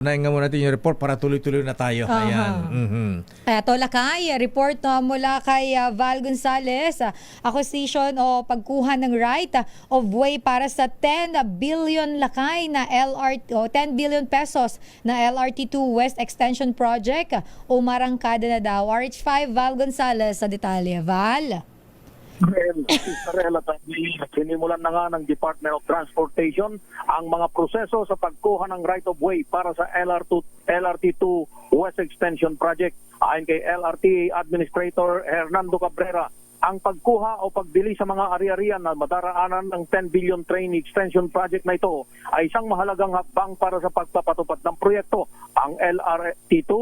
Unahin nga muna natin yung report para tuloy-tuloy na tayo. Ayan. Eto lakay, report mula kay Val Gonzales, acquisition o pagkuha ng right of way para sa 10 billion lakay na LRT o 10 billion pesos na LRT2 West Extension Project. Umarangkada na daw. RH5 Val Gonzales sa detalye. Val? Sinimulan na nga ng Department of Transportation ang mga proseso sa pagkuha ng right of way para sa LRT2 West Extension Project. Ayon kay LRT Administrator Hernando Cabrera, ang pagkuha o pagbili sa mga ari-arian na madaraanan ng 10 billion train extension project na ito ay isang mahalagang hakbang para sa pagpapatupad ng proyekto. Ang LRT2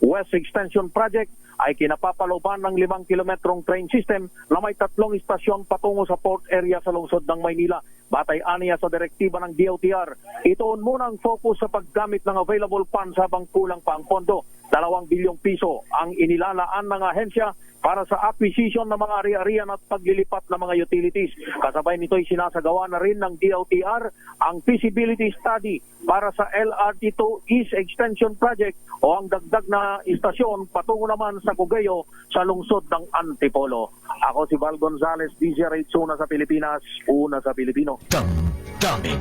West Extension Project ay kinapapalooban ng 5 kilometrong train system na may 3 istasyon patungo sa port area sa lungsod ng Maynila. Batay aniya sa direktiba ng DOTR, itoon muna ang focus sa paggamit ng available funds habang kulang pa ang pondo. 2 bilyong piso ang inilalaan ng ahensya para sa acquisition ng mga ari-arian at paglilipat ng mga utilities. Kasabay nito ay sinasagawa na rin ng DOTR ang feasibility study para sa LRT2 East Extension Project o ang dagdag na istasyon patungo naman sa Cogeo sa lungsod ng Antipolo. Ako si Val Gonzales, DZRH, una sa Pilipinas, una sa Pilipino. Damdamin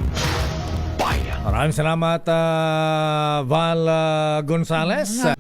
bayan. Maraming salamat, Val Gonzales.